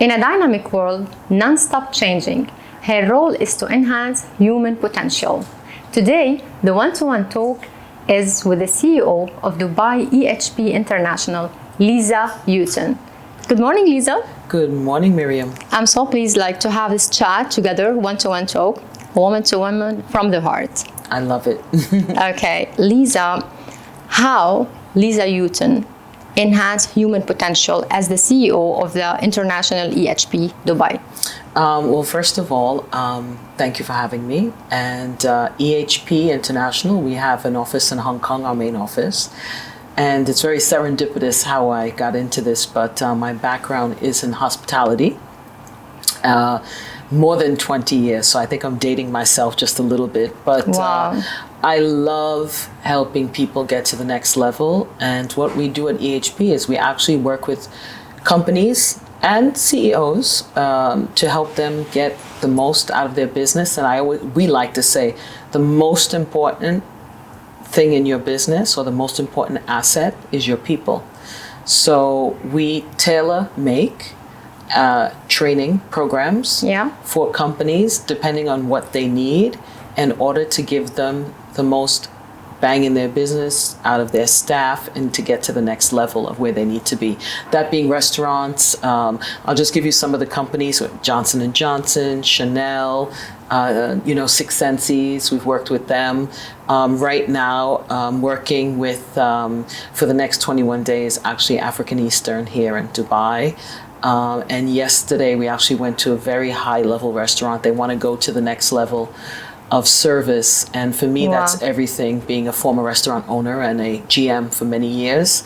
In a dynamic world, non-stop changing, her role is to enhance human potential. Today, the one-to-one talk is with the CEO of Dubai EHP International, Liesa Euton. Good morning, Liesa. Good morning, Miriam. I'm so pleased to have this chat together, one-to-one talk, woman to woman from the heart. I love it. Okay, Liesa, how Liesa Euton enhance human potential as the CEO of the International EHP Dubai? Well, first of all, thank you for having me. And EHP International, we have an office in Hong Kong, our main office. And it's very serendipitous how I got into this, but my background is in hospitality. More than 20 years, so I think I'm dating myself just a little bit. But wow. I love helping people get to the next level. And what we do at EHP is we actually work with companies and CEOs to help them get the most out of their business. And we like to say the most important thing in your business or the most important asset is your people. So we tailor make training programs for companies depending on what they need in order to give them the most bang in their business out of their staff and to get to the next level of where they need to be. That being restaurants, I'll just give you some of the companies: Johnson & Johnson, Chanel, Six Senses. We've worked with them. Right now, working with, for the next 21 days, actually African Eastern here in Dubai. And yesterday we actually went to a very high level restaurant. They want to go to the next level of service. And for me, that's everything, being a former restaurant owner and a GM for many years.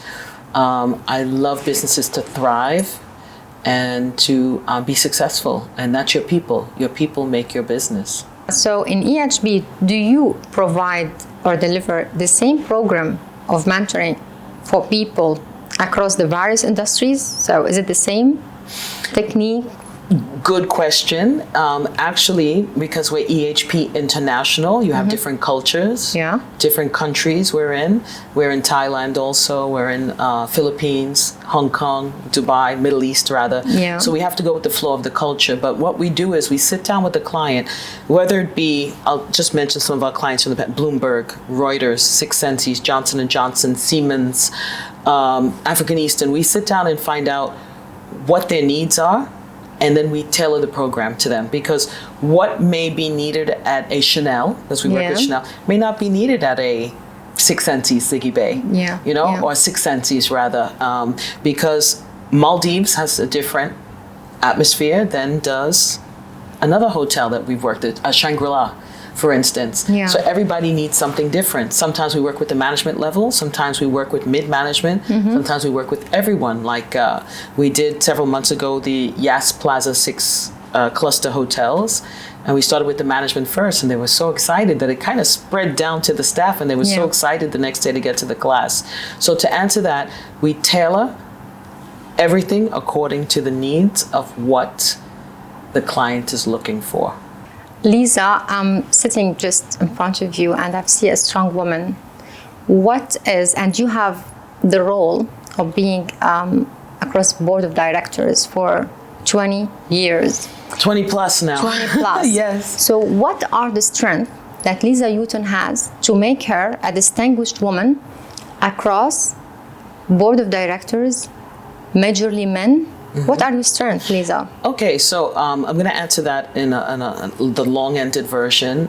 I love businesses to thrive and to be successful. And that's your people. Your people make your business. So in EHB, do you provide or deliver the same program of mentoring for people across the various industries? So is it the same technique? Good question. Actually, because we're EHP International, you have different cultures, different countries we're in. We're in Thailand also, we're in Philippines, Hong Kong, Dubai, Middle East rather. Yeah. So we have to go with the flow of the culture. But what we do is we sit down with the client, whether it be, I'll just mention some of our clients from the past: Bloomberg, Reuters, Six Senses, Johnson & Johnson, Siemens, African Eastern. We sit down and find out what their needs are, and then we tailor the program to them, because what may be needed at a Chanel, because we work with Chanel, may not be needed at a Six Senses, Ziggy Bay, or Six Senses rather, because Maldives has a different atmosphere than does another hotel that we've worked at, Shangri-La, for instance. Yeah. So everybody needs something different. Sometimes we work with the management level. Sometimes we work with mid-management. Sometimes we work with everyone. Like we did several months ago, the Yas Plaza 6 cluster hotels. And we started with the management first, and they were so excited that it kind of spread down to the staff, and they were so excited the next day to get to the class. So to answer that, we tailor everything according to the needs of what the client is looking for. Liesa, I'm sitting just in front of you and I see a strong woman. And you have the role of being across board of directors for 20 years. 20 plus now. 20 plus. Yes. So what are the strengths that Liesa Euton has to make her a distinguished woman across board of directors, majorly men? What are your strengths, Liesa? Okay, so I'm going to answer that in the long-ended version.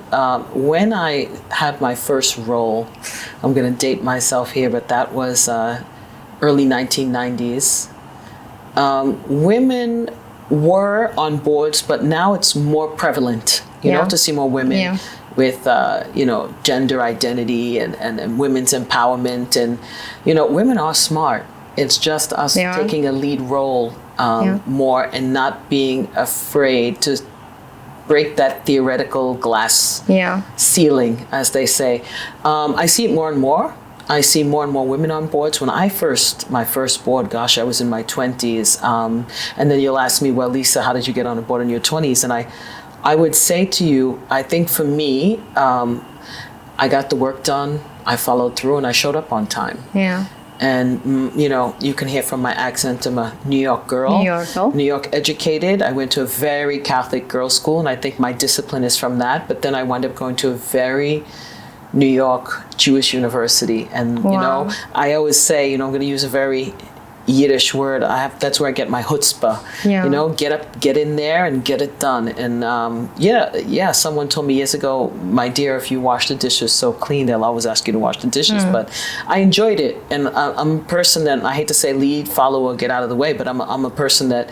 When I had my first role, I'm going to date myself here, but that was early 1990s. Women were on boards, but now it's more prevalent, to see more women with, gender identity and women's empowerment. And, women are smart. It's just us taking a lead role more and not being afraid to break that theoretical glass ceiling, as they say. I see it more and more. I see more and more women on boards. When my first board, gosh, I was in my 20s. And then you'll ask me, well, Liesa, how did you get on a board in your 20s? And I would say to you, I think for me, I got the work done, I followed through, and I showed up on time. Yeah. And, you can hear from my accent, I'm a New York girl. New York, oh. New York educated. I went to a very Catholic girls' school, and I think my discipline is from that. But then I wound up going to a very New York Jewish university. And, Wow. I always say, I'm going to use a very Yiddish word. That's where I get my chutzpah. Yeah. Get up, get in there, and get it done. And someone told me years ago, my dear, if you wash the dishes so clean, they'll always ask you to wash the dishes. But I enjoyed it, and I'm a person that, I hate to say lead, follow, or get out of the way, but I'm a person that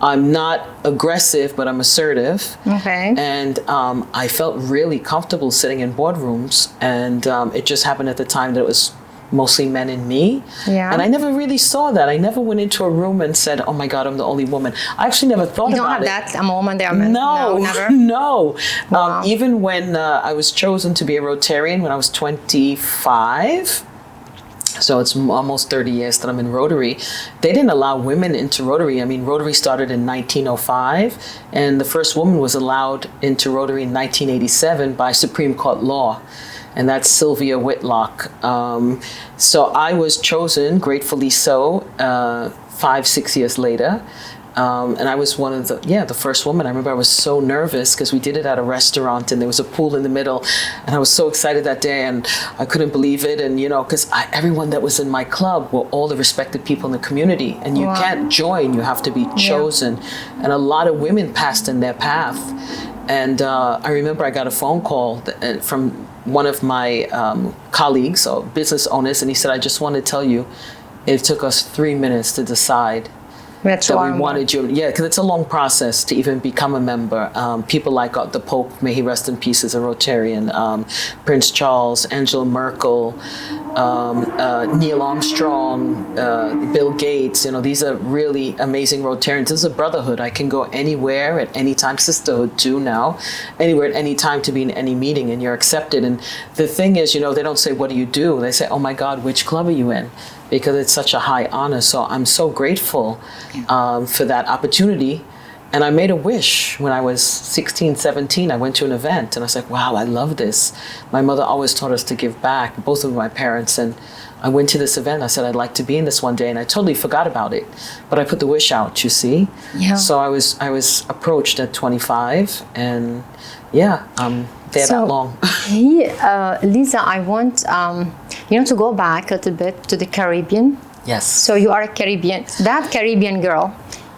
I'm not aggressive, but I'm assertive. Okay. And I felt really comfortable sitting in boardrooms, and it just happened at the time that it was mostly men and me. Yeah. And I never really saw that. I never went into a room and said, oh my God, I'm the only woman. I actually never thought about it. You don't have that? I'm a woman, there are men. No, never? no. Wow. Even when I was chosen to be a Rotarian when I was 25, so it's almost 30 years that I'm in Rotary, they didn't allow women into Rotary. I mean, Rotary started in 1905, and the first woman was allowed into Rotary in 1987 by Supreme Court law. And that's Sylvia Whitlock. So I was chosen, gratefully so, 5-6 years later. And I was one of the first woman. I remember I was so nervous because we did it at a restaurant and there was a pool in the middle. And I was so excited that day and I couldn't believe it. And, because everyone that was in my club were all the respected people in the community. And you can't join, you have to be chosen. Yeah. And a lot of women passed in their path. And I remember I got a phone call from one of my colleagues or business owners, and he said, I just want to tell you, it took us 3 minutes to decide that we wanted you. Yeah, because it's a long process to even become a member. People like the Pope, may he rest in peace, is a Rotarian, Prince Charles, Angela Merkel, Neil Armstrong, Bill Gates. These are really amazing Rotarians. This is a brotherhood. I can go anywhere at any time. Sisterhood too now. Anywhere at any time to be in any meeting, and you're accepted. And the thing is, they don't say, what do you do? They say, oh my God, which club are you in? Because it's such a high honor. So I'm so grateful for that opportunity. And I made a wish when I was 16, 17. I went to an event and I was like, wow, I love this. My mother always taught us to give back, both of my parents. And I went to this event. I said, I'd like to be in this one day. And I totally forgot about it. But I put the wish out, you see. Yeah. So I was approached at 25. And there that long. Liesa, I want to go back a little bit to the Caribbean. Yes. So you are a Caribbean, that Caribbean girl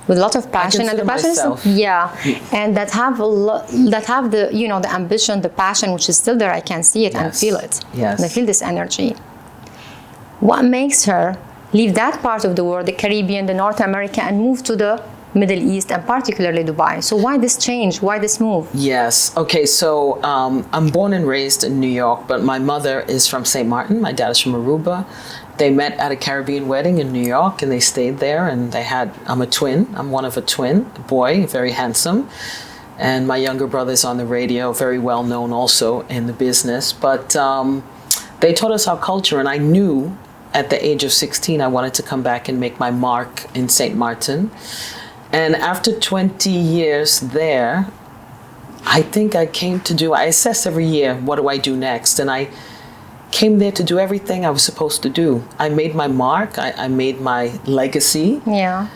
with a lot of passion, and the passion myself. And that have the the ambition, the passion, which is still there. I can see it and feel it. Yes. And I feel this energy. What makes her leave that part of the world, the Caribbean, the North America, and move to the Middle East and particularly Dubai? So why this change? Why this move? Yes. Okay. So I'm born and raised in New York, but my mother is from St. Martin. My dad is from Aruba. They met at a Caribbean wedding in New York, and they stayed there. And I'm a twin. I'm one of a twin, a boy, very handsome. And my younger brother's on the radio, very well known also in the business. But they taught us our culture, and I knew at the age of 16 I wanted to come back and make my mark in St. Martin. And after 20 years there, I think I assess every year, what do I do next? And I came there to do everything I was supposed to do. I made my mark. I made my legacy. Yeah.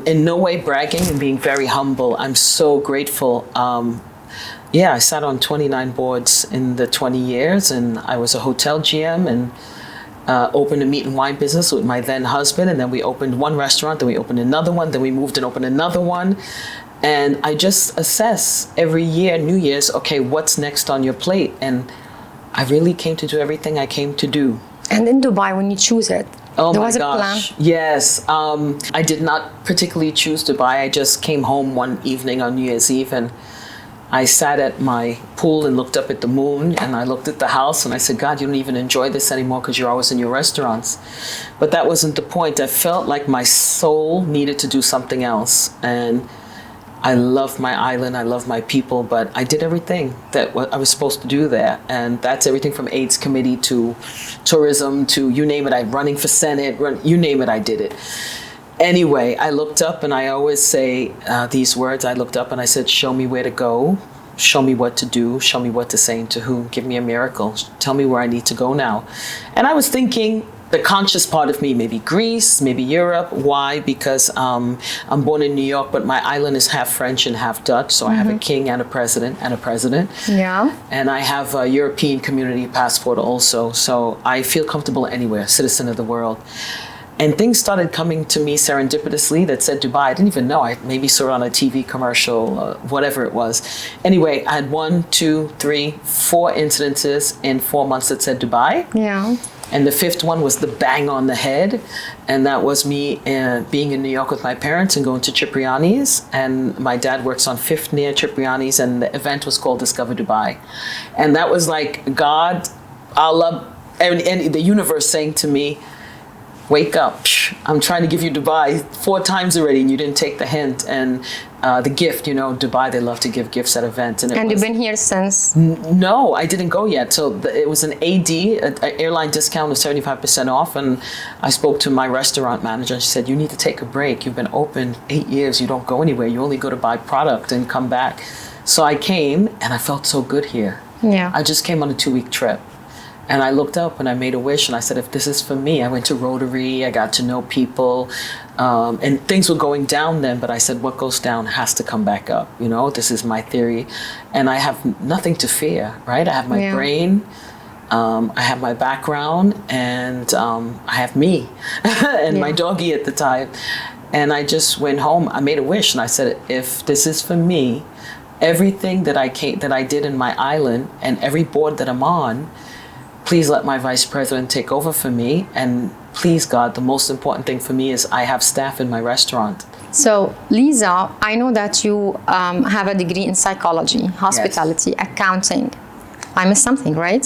In no way bragging and being very humble. I'm so grateful. I sat on 29 boards in the 20 years, and I was a hotel GM and opened a meat and wine business with my then husband, and then we opened one restaurant, then we opened another one, then we moved and opened another one. And I just assess every year, New Year's, okay, what's next on your plate? And I really came to do everything I came to do. And in Dubai, when you choose it, there was a plan? Yes. I did not particularly choose Dubai. I just came home one evening on New Year's Eve, and I sat at my pool and looked up at the moon, and I looked at the house and I said, God, you don't even enjoy this anymore because you're always in your restaurants. But that wasn't the point. I felt like my soul needed to do something else. And I love my island, I love my people, but I did everything that I was supposed to do there. And that's everything from AIDS committee to tourism to you name it. I'm running for Senate, you name it, I did it. Anyway, I looked up, and I always say these words. I looked up and I said, show me where to go, show me what to do, show me what to say and to whom, give me a miracle, tell me where I need to go now. And I was thinking the conscious part of me, maybe Greece, maybe Europe. Why? Because I'm born in New York, but my island is half French and half Dutch. So I have a king and a president. Yeah. And I have a European community passport also. So I feel comfortable anywhere, citizen of the world. And things started coming to me serendipitously that said Dubai. I didn't even know. I maybe saw it on a TV commercial, whatever it was. Anyway, I had 1, 2, 3, 4 incidences in 4 months that said Dubai. Yeah. And the 5th one was the bang on the head. And that was me being in New York with my parents and going to Cipriani's. And my dad works on 5th near Cipriani's. And the event was called Discover Dubai. And that was like God, Allah, and the universe saying to me, wake up. I'm trying to give you Dubai 4 times already and you didn't take the hint. And the gift, Dubai, they love to give gifts at events. And you've been here since? No, I didn't go yet. So it was an AD, an airline discount of 75% off. And I spoke to my restaurant manager and she said, you need to take a break. You've been open 8 years. You don't go anywhere. You only go to buy product and come back. So I came and I felt so good here. Yeah. I just came on a 2-week trip. And I looked up and I made a wish and I said, if this is for me, I went to Rotary, I got to know people, and things were going down then, but I said, what goes down has to come back up. This is my theory. And I have nothing to fear, right? I have my brain, I have my background, and I have me and my doggy at the time. And I just went home, I made a wish and I said, if this is for me, everything that I did in my island and every board that I'm on, please let my vice president take over for me. And please, God, the most important thing for me is I have staff in my restaurant. So, Liesa, I know that you have a degree in psychology, hospitality, accounting. I missed something, right?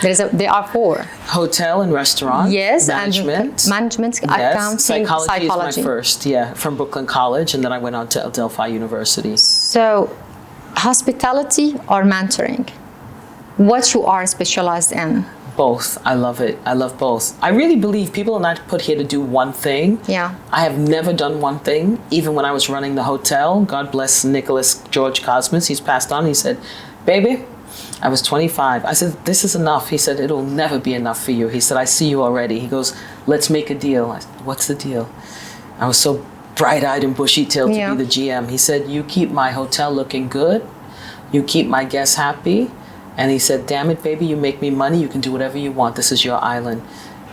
There are 4. Hotel and restaurant. Yes. Management. Management, yes. accounting, Psychology is my first, from Brooklyn College. And then I went on to Delphi University. So, hospitality or mentoring? What you are specialized in? Both. I love it. I love both. I really believe people are not put here to do one thing. Yeah. I have never done one thing. Even when I was running the hotel, God bless Nicholas George Cosmas, he's passed on. He said, baby, I was 25. I said, this is enough. He said, it'll never be enough for you. He said, I see you already. He goes, let's make a deal. I said, what's the deal? I was so bright-eyed and bushy-tailed to be the GM. He said, you keep my hotel looking good. You keep my guests happy. And he said, damn it, baby, you make me money. You can do whatever you want. This is your island.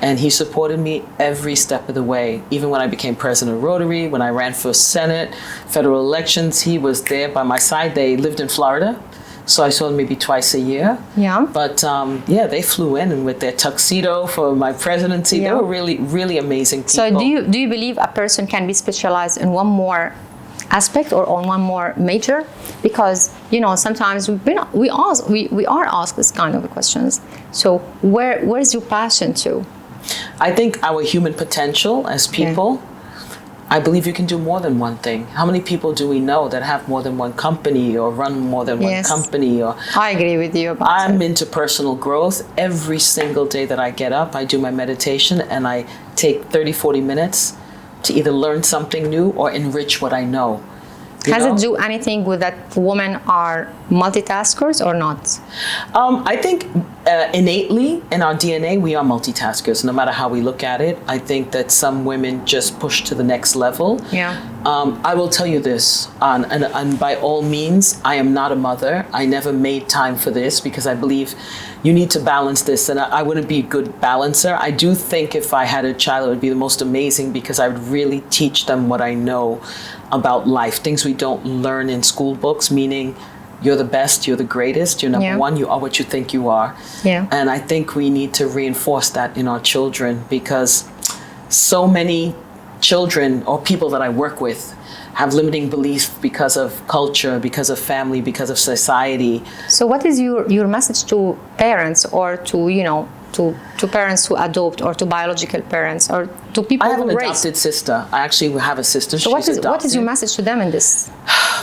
And he supported me every step of the way. Even when I became president of Rotary, when I ran for Senate, federal elections, he was there by my side. They lived in Florida. So I saw them maybe twice a year. Yeah. But they flew in and with their tuxedo for my presidency. They were really, really amazing people. So do you believe a person can be specialized in one more aspect or on one more major? Because sometimes we are asked this kind of questions. So where's your passion to? I think our human potential as people. I believe you can do more than one thing. How many people do we know that have more than one company or run more than one company? Or I agree with you about I'm into personal growth. Every single day that I get up, I do my meditation and I take 30, 40 minutes to either learn something new or enrich what I know. Has it do anything with that women are multitaskers or not? I think innately in our DNA, we are multitaskers, no matter how we look at it. I think that some women just push to the next level. Yeah. I will tell you this, and by all means, I am not a mother. I never made time for this because I believe you need to balance this, and I wouldn't be a good balancer. I do think if I had a child, it would be the most amazing because I would really teach them what I know about life, things we don't learn in school books, meaning you're the best, you're the greatest, you're number one, you are what you think you are. Yeah. And I think we need to reinforce that in our children because so many children or people that I work with have limiting beliefs because of culture, because of family, because of society. So what is your message to parents or to parents who adopt or to biological parents or to people who raise? I have an adopted sister. I actually have a sister. So what is your message to them in this?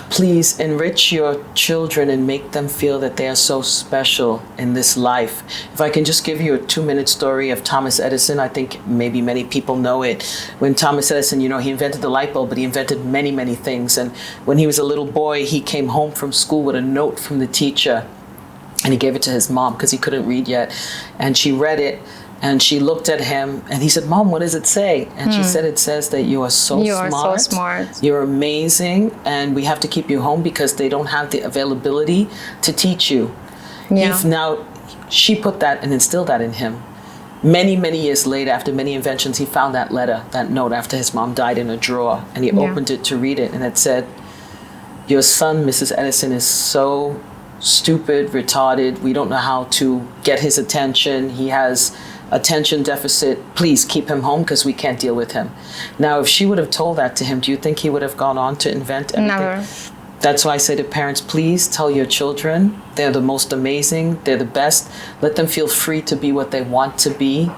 Please enrich your children and make them feel that they are so special in this life. If I can just give you a 2-minute story of Thomas Edison, I think maybe many people know it. When Thomas Edison, he invented the light bulb, but he invented many, many things. And when he was a little boy, he came home from school with a note from the teacher. And he gave it to his mom because he couldn't read yet. And she read it. And she looked at him and he said, Mom, what does it say? And she said, it says that you are so smart. You're amazing. And we have to keep you home because they don't have the availability to teach you. Yeah. She put that and instilled that in him. Many, many years later, after many inventions, he found that letter, that note after his mom died in a drawer. And he opened it to read it. And it said, your son, Mrs. Edison, is so stupid, retarded. We don't know how to get his attention. He has attention deficit. Please keep him home because we can't deal with him. Now, if she would have told that to him, do you think he would have gone on to invent everything? Never. That's why I say to parents, please tell your children they're the most amazing, they're the best. Let them feel free to be what they want to be.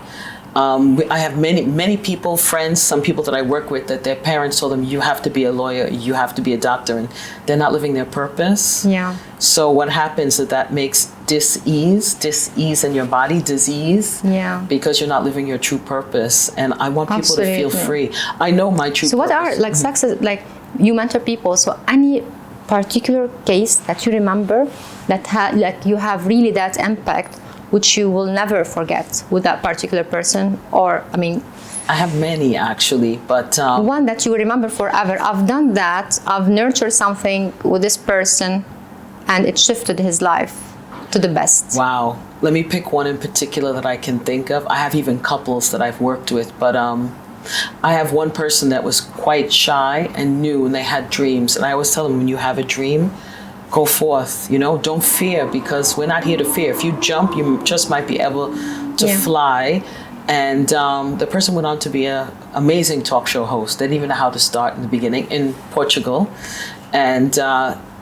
I have many people, friends, some people that I work with, that their parents told them, you have to be a lawyer, you have to be a doctor, and they're not living their purpose. Yeah. So what happens is that makes dis-ease in your body, disease, because you're not living your true purpose. And I want people to feel free. I know my true purpose. So what are, like, success, like, you mentor people, so any particular case that you remember that like you have really that impact which you will never forget with that particular person? Or, I mean, I have many actually, but one that you will remember forever. I've done that. I've nurtured something with this person and it shifted his life to the best. Wow. Let me pick one in particular that I can think of. I have even couples that I've worked with, but I have one person that was quite shy and new, and they had dreams. And I always tell them, when you have a dream, go forth, don't fear, because we're not here to fear. If you jump, you just might be able to fly. And the person went on to be an amazing talk show host. They didn't even know how to start in the beginning in Portugal. And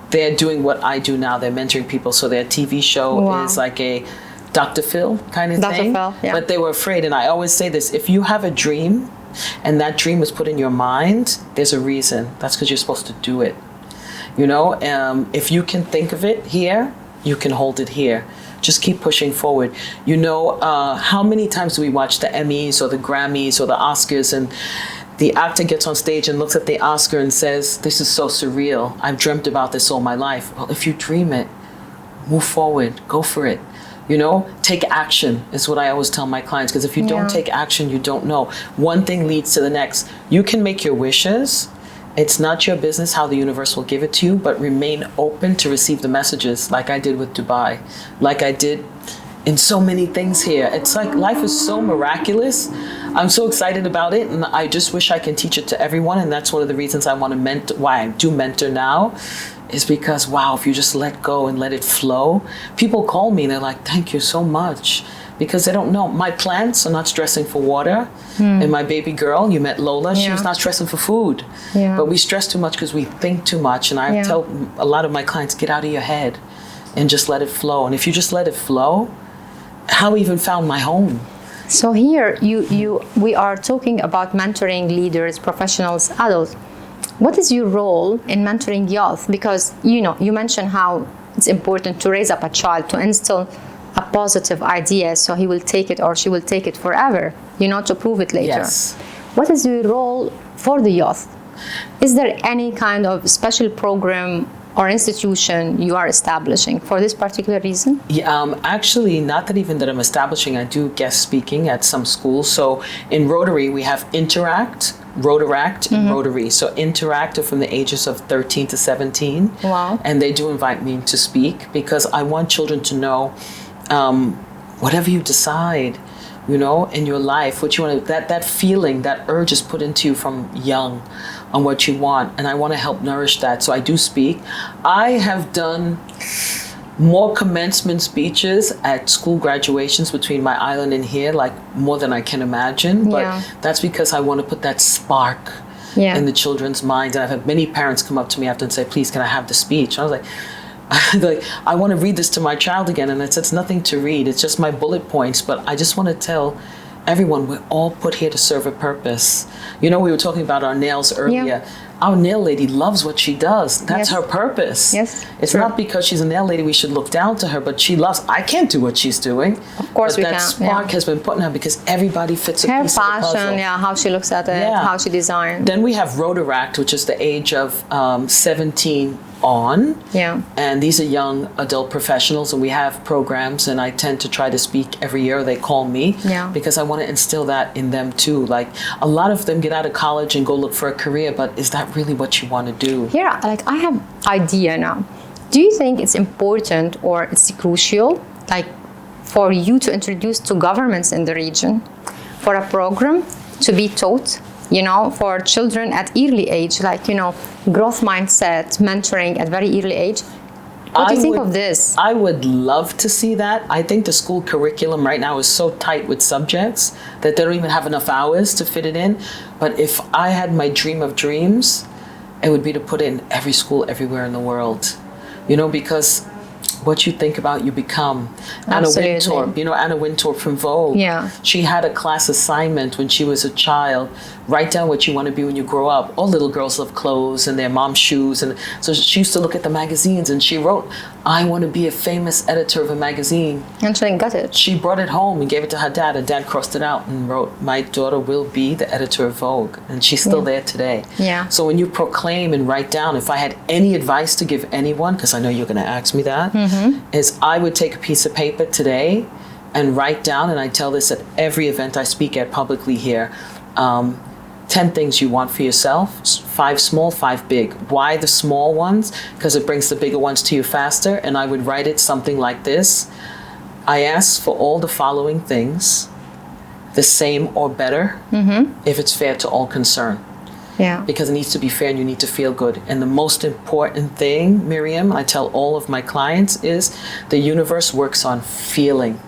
they're doing what I do now. They're mentoring people. So their TV show is like a Dr. Phil kind of thing. Dr. Phil, yeah. But they were afraid. And I always say this, if you have a dream and that dream was put in your mind, there's a reason. That's because you're supposed to do it. If you can think of it here, you can hold it here. Just keep pushing forward. How many times do we watch the Emmys or the Grammys or the Oscars, and the actor gets on stage and looks at the Oscar and says, this is so surreal. I've dreamt about this all my life. Well, if you dream it, move forward, go for it. Take action is what I always tell my clients, because if you don't take action, you don't know. One thing leads to the next. You can make your wishes. It's not your business how the universe will give it to you, but remain open to receive the messages, like I did with Dubai, like I did in so many things here. It's like life is so miraculous. I'm so excited about it, and I just wish I can teach it to everyone. And that's one of the reasons I want to mentor, why I do mentor now, is because, wow, if you just let go and let it flow. People call me and they're like, thank you so much. Because they don't know. My plants are not stressing for water. And my baby girl, you met Lola, she was not stressing for food. But we stress too much because we think too much. And I tell a lot of my clients, get out of your head and just let it flow. And if you just let it flow, how I even found my home. So here, we are talking about mentoring leaders, professionals, adults. What is your role in mentoring youth? Because, you mentioned how it's important to raise up a child, to instill a positive idea so he will take it or she will take it forever, to prove it later. Yes. What is your role for the youth? Is there any kind of special program or institution you are establishing for this particular reason? Yeah, actually, not that even that I'm establishing. I do guest speaking at some schools. So in Rotary, we have Rotaract, and Rotary. So Interact are from the ages of 13 to 17. Wow. And they do invite me to speak because I want children to know whatever you decide, in your life, what you want to, that feeling, that urge is put into you from young on what you want. And I want to help nourish that. So I do speak. I have done more commencement speeches at school graduations between my island and here, like more than I can imagine. But that's because I want to put that spark in the children's minds. And I've had many parents come up to me after and say, please, can I have the speech? And I was like, I want to read this to my child again. And it's nothing to read. It's just my bullet points. But I just want to tell everyone, we're all put here to serve a purpose. We were talking about our nails earlier. Our nail lady loves what she does. That's her purpose. Yes, it's not because she's a nail lady we should look down to her, but she loves. I can't do what she's doing. Of course, but that spark has been put in her because everybody fits a piece of the puzzle. Her passion, how she looks at it, how she designs. Then we have Rotaract, which is the age of 17 on. Yeah. And these are young adult professionals, and we have programs, and I tend to try to speak every year. They call me because I want to instill that in them too. Like, a lot of them get out of college and go look for a career, but is that really what you want to do? Yeah, like I have idea now. Do you think it's important or it's crucial, like, for you to introduce to governments in the region for a program to be taught, you know, for children at early age, like, you know, growth mindset, mentoring at very early age? What do you think of this? I would love to see that. I think the school curriculum right now is so tight with subjects that they don't even have enough hours to fit it in. But if I had my dream of dreams, it would be to put it in every school everywhere in the world. You know, because what you think about, you become. Absolutely. Anna Wintour, you know Anna Wintour from Vogue. Yeah. She had a class assignment when she was a child. Write down what you want to be when you grow up. All little girls love clothes and their mom's shoes. And so she used to look at the magazines, and she wrote, I want to be a famous editor of a magazine. And she got it. She brought it home and gave it to her dad. Her dad crossed it out and wrote, my daughter will be the editor of Vogue. And she's still there today. Yeah. So when you proclaim and write down, if I had any advice to give anyone, because I know you're going to ask me that, is I would take a piece of paper today and write down, and I tell this at every event I speak at publicly here, 10 things you want for yourself, 5 small, 5 big. Why the small ones? Because it brings the bigger ones to you faster. And I would write it something like this. I ask for all the following things, the same or better, if it's fair to all concerned. Yeah. Because it needs to be fair and you need to feel good. And the most important thing, Miriam, I tell all of my clients, is the universe works on feeling.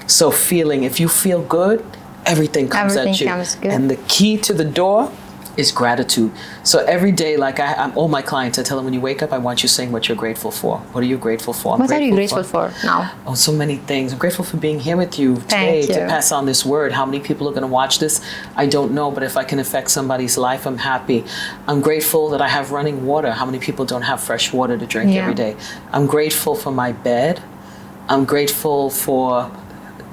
So feeling, if you feel good, everything comes at you. Comes good. And the key to the door is gratitude. So every day, like I'm all my clients, I tell them, when you wake up, I want you saying what you're grateful for. What are you grateful for? What are you grateful for now? Oh, so many things. I'm grateful for being here with you today to pass on this word. How many people are going to watch this? I don't know, but if I can affect somebody's life, I'm happy. I'm grateful that I have running water. How many people don't have fresh water to drink every day? I'm grateful for my bed. I'm grateful for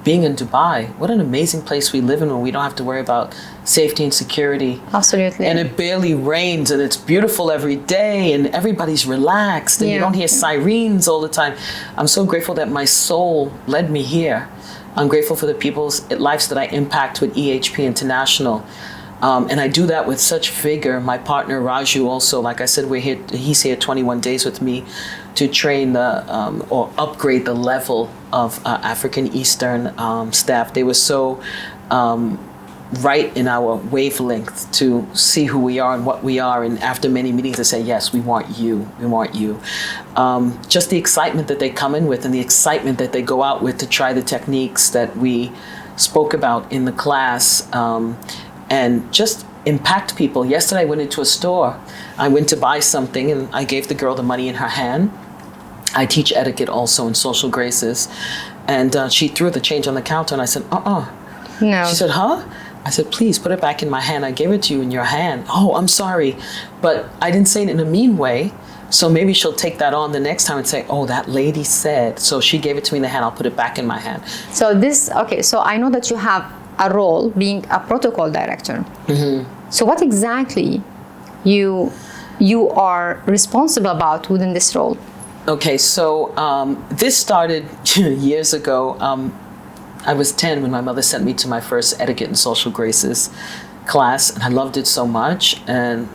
being in Dubai. What an amazing place we live in when we don't have to worry about safety and security. Absolutely. And it barely rains, and it's beautiful every day, and everybody's relaxed, and you don't hear sirens all the time. I'm so grateful that my soul led me here. I'm grateful for the people's lives that I impact with EHP International. And I do that with such vigor. My partner Raju also, like I said, he's here 21 days with me to train or upgrade the level of African Eastern staff. They were so right in our wavelength to see who we are and what we are. And after many meetings, they say, yes, we want you. We want you. Just the excitement that they come in with and the excitement that they go out with to try the techniques that we spoke about in the class, and just impact people. Yesterday, I went into a store. I went to buy something, and I gave the girl the money in her hand. I teach etiquette also in social graces. And she threw the change on the counter, and I said, No. She said, huh? I said, please put it back in my hand. I gave it to you in your hand. Oh, I'm sorry. But I didn't say it in a mean way. So maybe she'll take that on the next time and say, oh, that lady said. So she gave it to me in the hand. I'll put it back in my hand. So so I know that you have a role being a protocol director. So what exactly you are responsible about within this role? Okay, so this started years ago. I was 10 when my mother sent me to my first etiquette and social graces class, and I loved it so much. And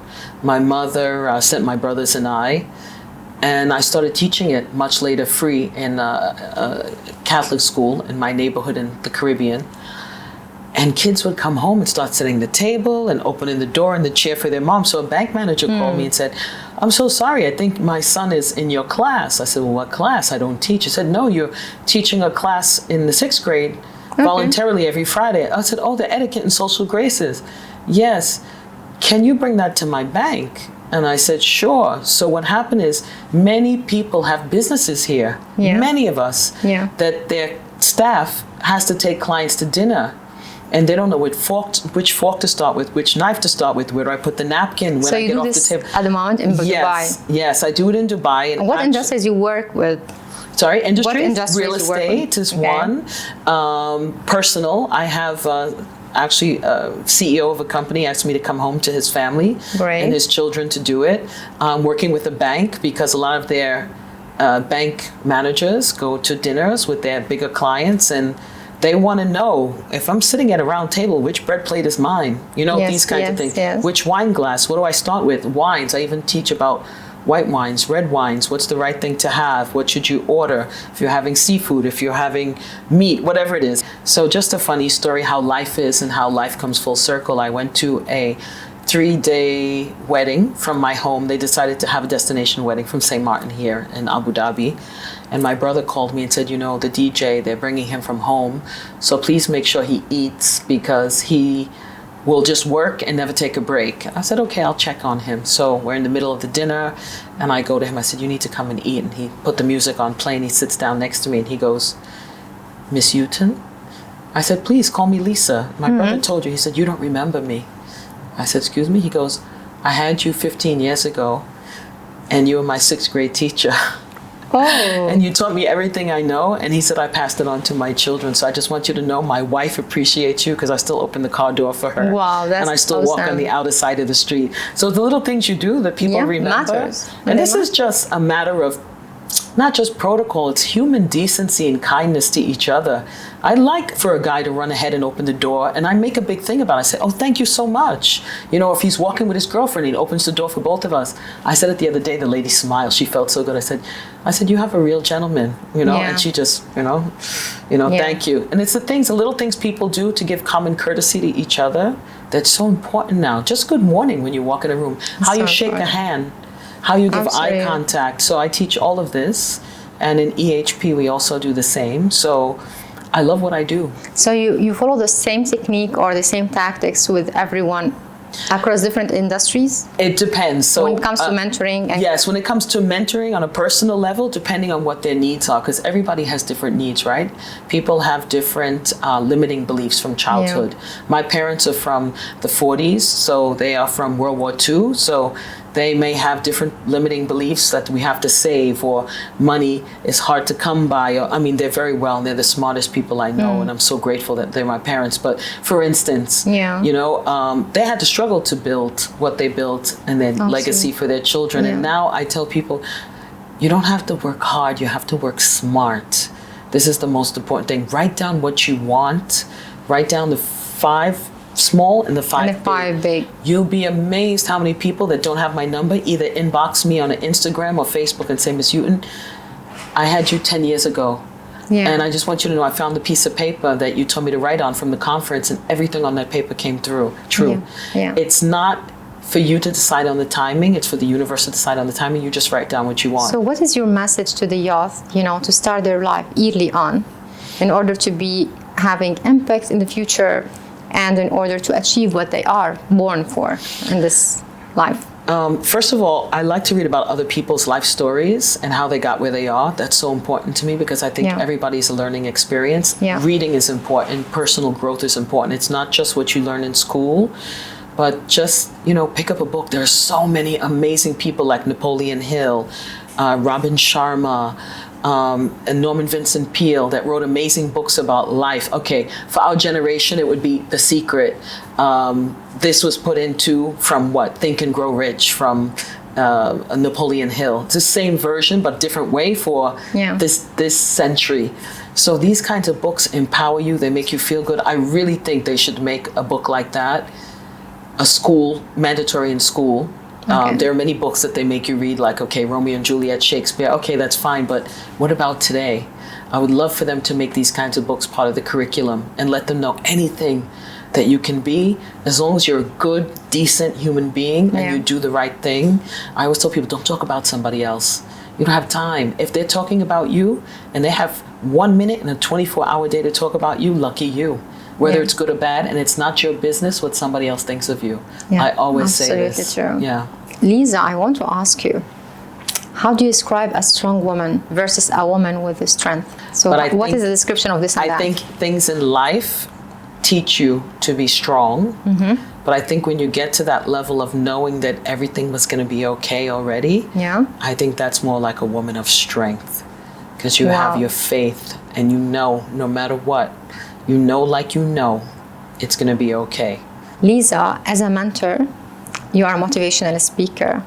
my mother sent my brothers and I started teaching it much later free in a Catholic school in my neighborhood in the Caribbean. And kids would come home and start setting the table and opening the door and the chair for their mom. So a bank manager called me and said, I'm so sorry, I think my son is in your class. I said, well, what class? I don't teach. He said, no, you're teaching a class in the 6th grade voluntarily every Friday. I said, oh, the etiquette and social graces. Yes. Can you bring that to my bank? And I said, sure. So what happened is many people have businesses here, many of us, that their staff has to take clients to dinner. And they don't know which fork to start with, which knife to start with, where do I put the napkin when I get off the table. So you do this at the moment in Dubai? Yes, I do it in Dubai. And what industries you work with? Sorry, industries? What industries Real estate is one. Personal, I actually CEO of a company asked me to come home to his family Great. and his children to do it. Working with a bank, because a lot of their bank managers go to dinners with their bigger clients, and they want to know, if I'm sitting at a round table, which bread plate is mine? You know, Yes, these kinds of yes, things. yes. Which wine glass? What do I start with? Wines. I even teach about white wines, red wines. What's the right thing to have? What should you order? If you're having seafood, if you're having meat, whatever it is. So just a funny story, how life is and how life comes full circle. I went to a 3-day wedding from my home. They decided to have a destination wedding from St. Martin here in Abu Dhabi. And my brother called me and said, you know, the DJ, they're bringing him from home. So please make sure he eats, because he will just work and never take a break. I said, okay, I'll check on him. So we're in the middle of the dinner and I go to him. I said, you need to come and eat. And he put the music on play and he sits down next to me and he goes, Miss Euton? I said, please call me Lisa. My brother told you. He said, you don't remember me. I said, excuse me? He goes, I had you 15 years ago and you were my 6th grade teacher. Oh. And you taught me everything I know. And he said, I passed it on to my children. So I just want you to know my wife appreciates you, because I still open the car door for her. Wow, that's And I still walk on awesome. the outer side of the street. So the little things you do that people remember. Matters. And this is just a matter of not just protocol, it's human decency and kindness to each other. I like for a guy to run ahead and open the door, and I make a big thing about it. I say, oh, thank you so much. You know, if he's walking with his girlfriend and he opens the door for both of us. I said it the other day, the lady smiled. She felt so good. I said, you have a real gentleman, you know, Yeah. and she just, Yeah. thank you. And it's the little things people do to give common courtesy to each other that's so important now. Just good morning when you walk in a room, how you so shake a important. hand, how you give Absolutely. eye contact. So I teach all of this. And in EHP, we also do the same. So I love what I do. So you follow the same technique or the same tactics with everyone across different industries? It depends. So When it comes to mentoring? And yes, when it comes to mentoring on a personal level, depending on what their needs are, because everybody has different needs, right? People have different limiting beliefs from childhood. My parents are from the 40s, so they are from World War II. So they may have different limiting beliefs that we have to save, or money is hard to come by. Or, I mean, they're very well, and they're the smartest people I know, and I'm so grateful that they're my parents. But for instance, you know, they had to struggle to build what they built and then legacy for their children. And now I tell people, you don't have to work hard, you have to work smart. This is the most important thing. Write down what you want. Write down the 5 small and the 5 big. You'll be amazed how many people that don't have my number either inbox me on Instagram or Facebook and say, Miss Euton, I had you 10 years ago. And I just want you to know I found the piece of paper that you told me to write on from the conference, and everything on that paper came true. It's not for you to decide on the timing. It's for the universe to decide on the timing. You just write down what you want. So what is your message to the youth, you know, to start their life early on in order to be having impact in the future and in order to achieve what they are born for in this life? First of all, I like to read about other people's life stories and how they got where they are. That's so important to me, because I think everybody's a learning experience. Reading is important. Personal growth is important. It's not just what you learn in school, but just, you know, pick up a book. There are so many amazing people like Napoleon Hill, Robin Sharma, and Norman Vincent Peale that wrote amazing books about life. Okay, for our generation, it would be The Secret. This was put into from what? Think and Grow Rich from Napoleon Hill. It's the same version, but different way for this century. So these kinds of books empower you. They make you feel good. I really think they should make a book like that, mandatory in school. There are many books that they make you read, like, okay, Romeo and Juliet, Shakespeare. Okay, that's fine, but what about today? I would love for them to make these kinds of books part of the curriculum and let them know anything that you can be, as long as you're a good, decent human being and you do the right thing. I always tell people, don't talk about somebody else. You don't have time. If they're talking about you and they have 1 minute in a 24-hour day to talk about you, lucky you. Whether it's good or bad, and it's not your business what somebody else thinks of you. I always say this. Absolutely true. Yeah. Lisa, I want to ask you, how do you describe a strong woman versus a woman with the strength? So what is the description of this and that? I think things in life teach you to be strong. But I think when you get to that level of knowing that everything was going to be okay already, I think that's more like a woman of strength. Because you have your faith, and you know, no matter what, you know, like you know, it's going to be okay. Liesa, as a mentor, you are a motivational speaker.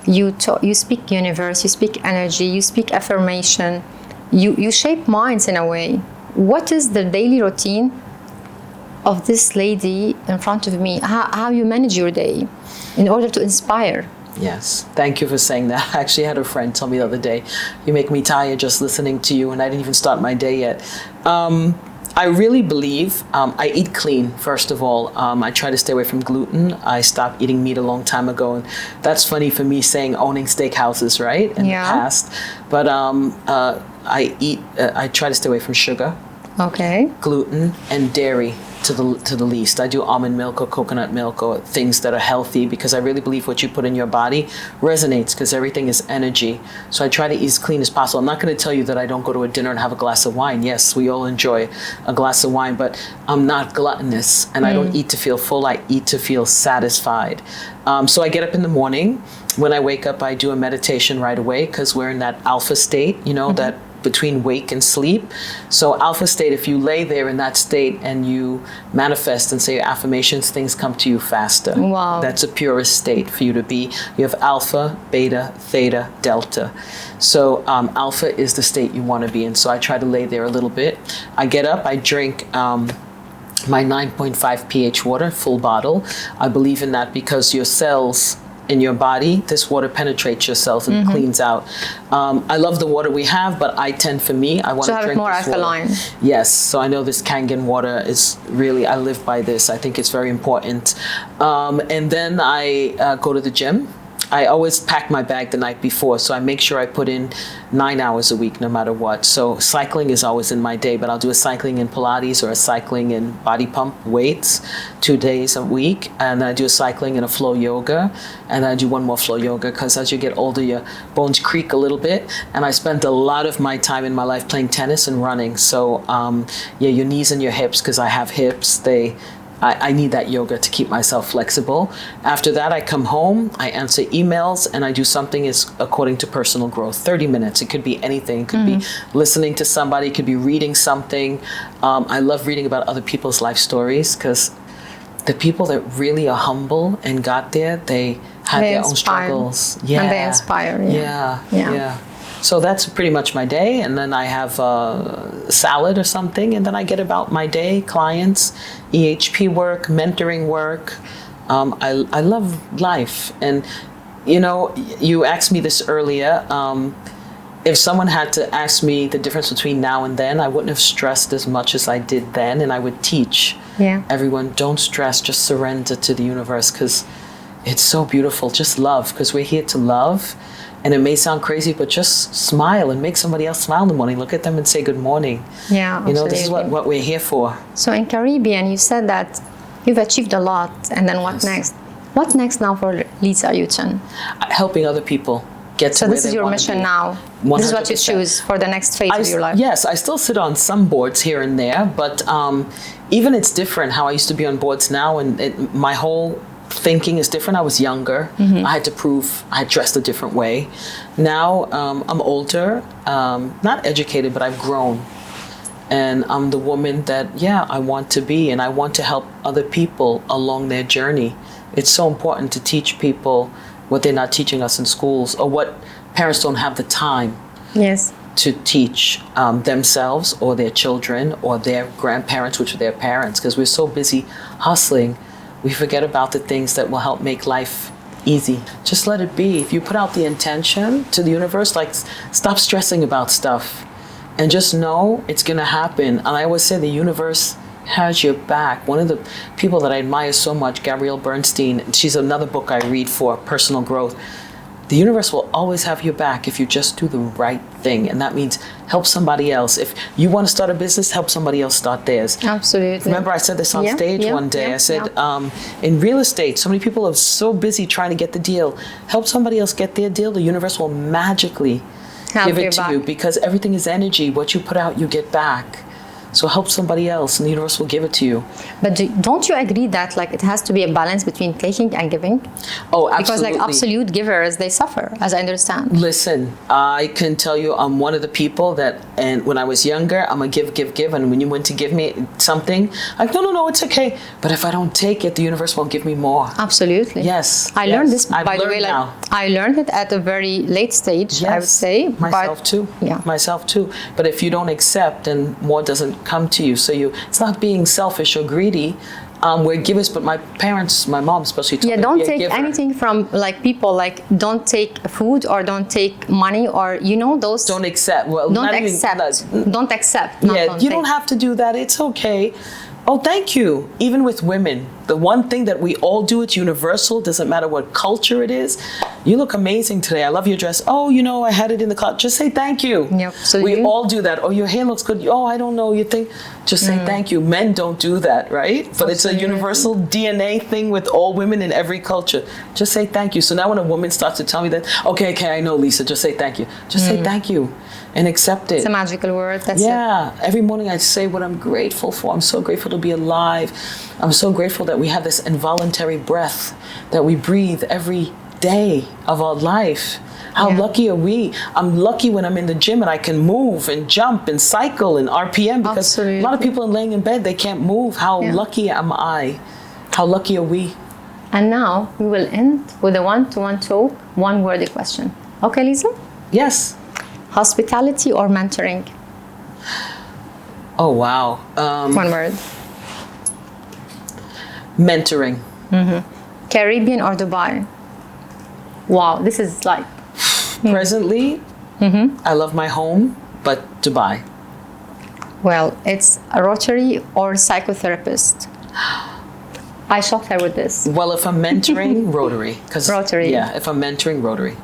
You speak universe, you speak energy, you speak affirmation. You shape minds in a way. What is the daily routine of this lady in front of me? How you manage your day in order to inspire? Yes, thank you for saying that. I actually had a friend tell me the other day, you make me tired just listening to you, and I didn't even start my day yet. I really believe I eat clean, first of all. I try to stay away from gluten. I stopped eating meat a long time ago, and that's funny for me saying owning steakhouses, right, in the past. But I try to stay away from sugar, gluten, and dairy to the least. I do almond milk or coconut milk or things that are healthy, because I really believe what you put in your body resonates, because everything is energy. So I try to eat as clean as possible. I'm not going to tell you that I don't go to a dinner and have a glass of wine. Yes, we all enjoy a glass of wine, but I'm not gluttonous, and I don't eat to feel full. I eat to feel satisfied. So I get up in the morning. When I wake up, I do a meditation right away, because we're in that alpha state, that between wake and sleep. So alpha state, if you lay there in that state and you manifest and say your affirmations, things come to you faster. Wow. That's a purest state for you to be. You have alpha, beta, theta, delta. So alpha is the state you want to be in. So I try to lay there a little bit. I get up, I drink my 9.5 pH water, full bottle. I believe in that because your cells in your body, this water penetrates your cells and cleans out. I love the water we have, but I want to drink it more alkaline. Yes, so I know this Kangen water is really, I live by this. I think it's very important. And then I go to the gym. I always pack my bag the night before, so I make sure I put in 9 hours a week no matter what. So cycling is always in my day, but I'll do a cycling in Pilates or a cycling in body pump weights 2 days a week. And I do a cycling and a flow yoga. And I do one more flow yoga, because as you get older, your bones creak a little bit. And I spent a lot of my time in my life playing tennis and running. So your knees and your hips, because I have hips, I need that yoga to keep myself flexible. After that, I come home, I answer emails, and I do something is according to personal growth. 30 minutes. It could be anything. It could be listening to somebody. It could be reading something. I love reading about other people's life stories, because the people that really are humble and got there, they had their own struggles. Yeah. And they inspire. Yeah. So that's pretty much my day, and then I have a salad or something, and then I get about my day, clients, EHP work, mentoring work. I love life. And, you asked me this earlier. If someone had to ask me the difference between now and then, I wouldn't have stressed as much as I did then, and I would teach everyone, don't stress, just surrender to the universe, because it's so beautiful. Just love, because we're here to love. And it may sound crazy, but just smile and make somebody else smile in the morning. Look at them and say good morning. Yeah, absolutely. This is what we're here for. So in Caribbean, you said that you've achieved a lot. And then what next? What next now for Liesa Euton? Helping other people get to where they want to be. So this is your mission now. 100%. This is what you choose for the next phase of your life. Yes, I still sit on some boards here and there, but even it's different how I used to be on boards now, and my whole thinking is different. I was younger. I had to prove I dressed a different way. Now I'm older, not educated, but I've grown. And I'm the woman that, I want to be, and I want to help other people along their journey. It's so important to teach people what they're not teaching us in schools, or what parents don't have the time to teach themselves or their children or their grandparents, which are their parents, because we're so busy hustling. We forget about the things that will help make life easy. Just let it be. If you put out the intention to the universe, like, stop stressing about stuff and just know it's going to happen. And I always say the universe has your back. One of the people that I admire so much, Gabrielle Bernstein, she's another book I read for personal growth. The universe will always have your back if you just do the right thing. And that means help somebody else. If you want to start a business, help somebody else start theirs. Absolutely. Remember I said this on stage one day. I said, in real estate, so many people are so busy trying to get the deal. Help somebody else get their deal. The universe will magically give it to you, because everything is energy. What you put out, you get back. So help somebody else, and the universe will give it to you. But don't you agree that like it has to be a balance between taking and giving? Oh, absolutely. Because like absolute givers, they suffer, as I understand. Listen, I can tell you I'm one of the people that, and when I was younger, I'm a give. And when you went to give me something, like, no, it's okay. But if I don't take it, the universe won't give me more. Absolutely. Yes. I learned this, I've by the way, learned now. I learned it at a very late stage, I would say. Myself too. Yeah. Myself too. But if you don't accept, then more doesn't come to you. So it's not being selfish or greedy. We're givers, but my parents, my mom especially, told me don't to be a take giver. anything from like people, like don't take food or don't take money or those. Don't accept. Well, Don't not even accept. that. Don't accept. not Yeah, don't you take. don't have to do that. It's okay. Oh, thank you. Even with women, the one thing that we all do, it's universal. Doesn't matter what culture it is. You look amazing today. I love your dress. Oh, I had it in the closet. Just say thank you. Yep. So we all do that. Oh, your hair looks good. Oh, I don't know. You think? Just say thank you. Men don't do that, right? But it's a universal DNA thing with all women in every culture. Just say thank you. So now when a woman starts to tell me that, okay, I know, Lisa, just say thank you. Just say thank you and accept it. It's a magical word. That's Yeah. Every morning I say what I'm grateful for. I'm so grateful to be alive. I'm so grateful that we have this involuntary breath that we breathe every day of our life. How lucky are we? I'm lucky when I'm in the gym and I can move and jump and cycle and RPM, because a lot of people are laying in bed, they can't move. How lucky am I? How lucky are we? And now we will end with a one-to-one talk, one-word question. Okay, Lisa? Yes. Hospitality or mentoring? Oh, wow. One word. Mentoring. Caribbean or Dubai? Wow, this is like... Presently, I love my home, but Dubai. Well, it's a Rotary or psychotherapist. I shocked her with this. Well, if I'm mentoring, Rotary. Rotary. Yeah, if I'm mentoring, Rotary.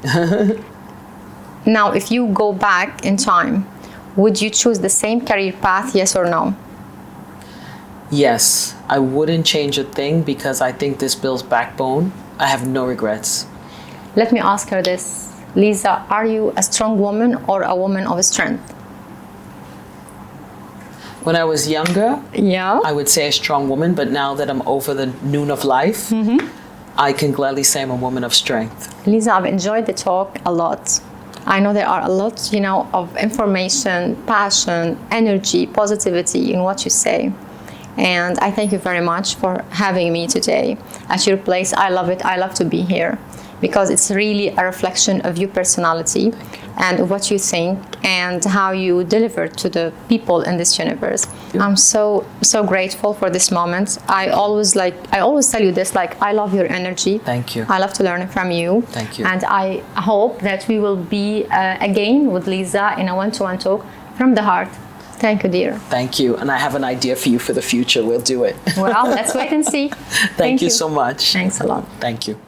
Now, if you go back in time, would you choose the same career path, yes or no? Yes, I wouldn't change a thing because I think this builds backbone. I have no regrets. Let me ask her this. Lisa, are you a strong woman or a woman of strength? When I was younger, Yeah. I would say a strong woman, but now that I'm over the noon of life, I can gladly say I'm a woman of strength. Lisa, I've enjoyed the talk a lot. I know there are a lot, of information, passion, energy, positivity in what you say. And I thank you very much for having me today at your place. I love it. I love to be here because it's really a reflection of your personality and what you think and how you deliver to the people in this universe. I'm so grateful for this moment. I always tell you this, I love your energy. Thank you. I love to learn from you. Thank you. And I hope that we will be again with Lisa in a one-to-one talk from the heart. Thank you, dear. Thank you. And I have an idea for you for the future. We'll do it. Well, let's wait and see. Thank you so much. Thanks a lot. Thank you.